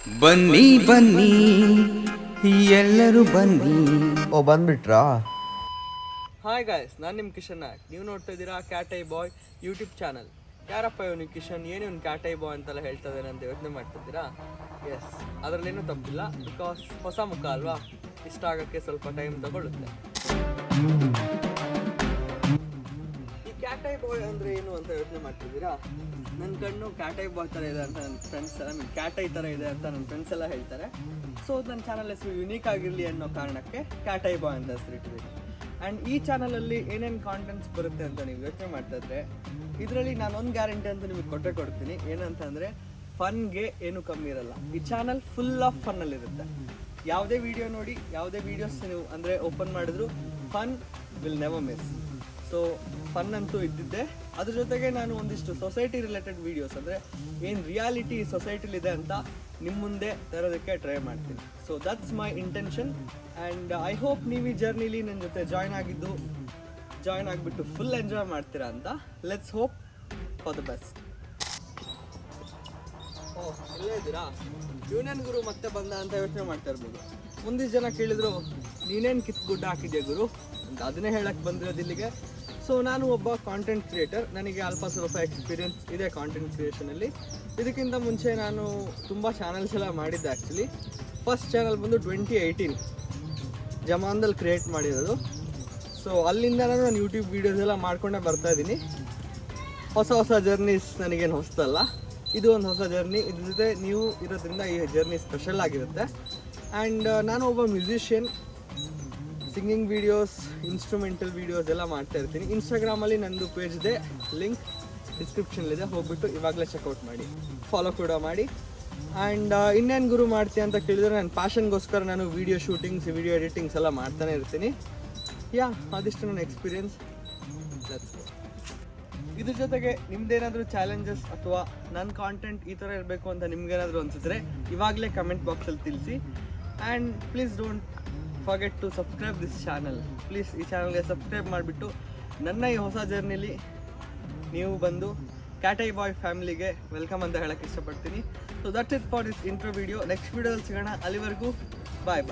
ಬನ್ನಿ ಬನ್ನಿ ಎಲ್ಲರೂ ಬನ್ನಿ. ಓ ಬಂದ್ಬಿಟ್ರಾ? ಹಾಯ್ ಗಾಯ್ಸ್, ನಾನು ನಿಮ್ಮ ಕಿಶನ್ ನಾಯಕ್. ನೀವು ನೋಡ್ತಾ ಇದ್ದೀರಾ cat I boy YouTube channel. ಯಾರಪ್ಪ ಇವನು ಕಿಶನ್, ಏನು ಇವ್ನು ಕ್ಯಾಟ್ ಐ ಬಾಯ್ ಅಂತೆಲ್ಲ ಹೇಳ್ತಾ ಇದ್ದಾನೆ ಅಂತ ಯೋಚನೆ ಮಾಡ್ತಿದ್ದೀರಾ? ಎಸ್, ಅದರಲ್ಲೇನೂ ತಪ್ಪಿಲ್ಲ. ಬಿಕಾಸ್ ಹೊಸ ಮುಖ ಅಲ್ವಾ, ಇಷ್ಟ ಆಗೋಕ್ಕೆ ಸ್ವಲ್ಪ ಟೈಮ್ ತಗೊಳ್ಳುತ್ತೆ. ಈ ಕ್ಯಾಟ್ ಐ ಬಾಯ್ ಅಂದರೆ ಏನು ಅಂತ ಯೋಚನೆ ಮಾಡ್ತಿದ್ದೀರಾ? ನನ್ನ ಕಣ್ಣು ಕ್ಯಾಟ್ ಐ ಬಾಯ್ ಥರ ಇದೆ ಅಂತ ನನ್ನ ಫ್ರೆಂಡ್ಸ್ ಎಲ್ಲ, ಕ್ಯಾಟ್ ಐ ಥರ ಇದೆ ಅಂತ ನನ್ನ ಫ್ರೆಂಡ್ಸ್ ಎಲ್ಲ ಹೇಳ್ತಾರೆ. ಸೊ ನನ್ನ ಚಾನಲ್ ಹೆಸರು ಯುನೀಕ್ ಆಗಿರಲಿ ಅನ್ನೋ ಕಾರಣಕ್ಕೆ ಕ್ಯಾಟ್ ಐ ಬಾಯ್ ಅಂತ ಹೆಸರು ಇಟ್ಟಿದ್ದೀನಿ. ಆ್ಯಂಡ್ ಈ ಚಾನಲಲ್ಲಿ ಏನೇನು ಕಾಂಟೆಂಟ್ಸ್ ಬರುತ್ತೆ ಅಂತ ನೀವು ಯೋಚನೆ ಮಾಡ್ತಾ ಇದ್ರೆ, ಇದರಲ್ಲಿ ನಾನೊಂದು ಗ್ಯಾರಂಟಿ ಅಂತ ನಿಮಗೆ ಕೊಡ್ತೀನಿ. ಏನಂತಂದರೆ ಫನ್ಗೆ ಏನು ಕಮ್ಮಿ ಇರಲ್ಲ. ಈ ಚಾನಲ್ ಫುಲ್ ಆಫ್ ಫನ್ನಲ್ಲಿರುತ್ತೆ. ಯಾವುದೇ ವೀಡಿಯೋ ನೋಡಿ, ಯಾವುದೇ ವೀಡಿಯೋಸ್ ನೀವು ಅಂದರೆ ಓಪನ್ ಮಾಡಿದ್ರು fun will never miss. So fun ಅಂತೂ ಇದ್ದಿದ್ದೆ. ಅದ್ರ ಜೊತೆಗೆ ನಾನು ಒಂದಿಷ್ಟು ಸೊಸೈಟಿ ರಿಲೇಟೆಡ್ ವೀಡಿಯೋಸ್, ಅಂದರೆ ಏನು ರಿಯಾಲಿಟಿ ಸೊಸೈಟಿಲಿದೆ ಅಂತ ನಿಮ್ಮ ಮುಂದೆ ತರೋದಕ್ಕೆ ಟ್ರೈ ಮಾಡ್ತೀನಿ. So that's my intention. And I hope ನೀವು ಈ ಜರ್ನಿಲಿ ನನ್ನ ಜೊತೆ ಜಾಯ್ನ್ ಆಗಿಬಿಟ್ಟು ಫುಲ್ ಎಂಜಾಯ್ ಮಾಡ್ತೀರಾ ಅಂತ. Let's hope for the best. Oh, ಇಲ್ಲೇ ಇದ್ದೀರಾ? ಯೂನಿಯನ್ ಗುರು ಮತ್ತೆ ಬಂದ ಅಂತ ಯೋಚನೆ ಮಾಡ್ತಾ ಇರ್ಬೋದು. ಮುಂದಿನ ಜನ ಕೇಳಿದ್ರು, ನೀನೇನು ಕಿತ್ತು ಗುಡ್ಡ ಹಾಕಿದ್ಯಾ ಗುರು ಅಂತ. ಅದನ್ನೇ ಹೇಳಕ್ಕೆ ಬಂದಿರೋದು ಇಲ್ಲಿಗೆ. ಸೊ ನಾನು ಒಬ್ಬ ಕಾಂಟೆಂಟ್ ಕ್ರಿಯೇಟರ್. ನನಗೆ ಸ್ವಲ್ಪ ಎಕ್ಸ್ಪೀರಿಯನ್ಸ್ ಇದೆ ಕಾಂಟೆಂಟ್ ಕ್ರಿಯೇಷನಲ್ಲಿ. ಇದಕ್ಕಿಂತ ಮುಂಚೆ ನಾನು ತುಂಬ ಚಾನಲ್ಸ್ ಎಲ್ಲ ಮಾಡಿದ್ದೆ. ಆ್ಯಕ್ಚುಲಿ ಫಸ್ಟ್ ಚಾನಲ್ ಬಂದು 2018 ಜಮಾನ್ದಲ್ಲಿ ಕ್ರಿಯೇಟ್ ಮಾಡಿರೋದು. ಸೊ ಅಲ್ಲಿಂದ ನಾನು ಯೂಟ್ಯೂಬ್ ವೀಡಿಯೋಸ್ ಎಲ್ಲ ಮಾಡ್ಕೊಂಡೇ ಬರ್ತಾಯಿದ್ದೀನಿ. ಹೊಸ ಜರ್ನೀಸ್ ನನಗೇನು ಹೊಸದಲ್ಲ, ಇದು ಒಂದು ಹೊಸ ಜರ್ನಿ. ಇದ್ರ ಜೊತೆ ನೀವು ಇರೋದ್ರಿಂದ ಈ ಜರ್ನಿ ಸ್ಪೆಷಲ್ ಆಗಿರುತ್ತೆ. ಆ್ಯಂಡ್ ನಾನು ಒಬ್ಬ musician. Singing videos, instrumental videos ಎಲ್ಲ ಮಾಡ್ತಾ ಇರ್ತೀನಿ. ಇನ್ಸ್ಟಾಗ್ರಾಮಲ್ಲಿ ನಂದು ಪೇಜ್ ಇದೆ, ಲಿಂಕ್ ಡಿಸ್ಕ್ರಿಪ್ಷನ್ಲಿದೆ, ಹೋಗ್ಬಿಟ್ಟು ಇವಾಗಲೇ ಚೆಕ್ಔಟ್ ಮಾಡಿ, ಫಾಲೋ ಕೂಡ ಮಾಡಿ. ಆ್ಯಂಡ್ ಇನ್ನೇನು ಗುರು ಮಾಡ್ತೀನಿ ಅಂತ ಕೇಳಿದರೆ, ನನ್ನ ಪ್ಯಾಷನ್ಗೋಸ್ಕರ ನಾನು ವೀಡಿಯೋ ಶೂಟಿಂಗ್ಸ್, ವೀಡಿಯೋ ಎಡಿಟಿಂಗ್ಸ್ ಎಲ್ಲ ಮಾಡ್ತಾನೆ ಇರ್ತೀನಿ. ಅದಿಷ್ಟು ನನ್ನ ಎಕ್ಸ್ಪೀರಿಯನ್ಸ್. ಇದ್ರ ಜೊತೆಗೆ ನಿಮ್ದೇನಾದರೂ ಚಾಲೆಂಜಸ್ ಅಥವಾ ನನ್ನ ಕಾಂಟೆಂಟ್ ಈ ಥರ ಇರಬೇಕು ಅಂತ ನಿಮ್ಗೇನಾದರೂ ಅನಿಸಿದ್ರೆ ಇವಾಗಲೇ ಕಮೆಂಟ್ ಬಾಕ್ಸಲ್ಲಿ ತಿಳಿಸಿ. And please don't forget to subscribe this channel. Please ಈ ಚಾನಲ್ಗೆ ಸಬ್ಸ್ಕ್ರೈಬ್ ಮಾಡಿಬಿಟ್ಟು ನನ್ನ ಈ ಹೊಸ ಜರ್ನಿಲಿ ನೀವು ಬಂದು ಕ್ಯಾಟ್ ಐ ಬಾಯ್ ಫ್ಯಾಮಿಲಿಗೆ ವೆಲ್ಕಮ್ ಅಂತ ಹೇಳೋಕ್ಕೆ ಇಷ್ಟಪಡ್ತೀನಿ. So that's it for this intro video. Next ವಿಡಿಯೋದಲ್ಲಿ ಸಿಗೋಣ. ಅಲ್ಲಿವರೆಗೂ ಬಾಯ್.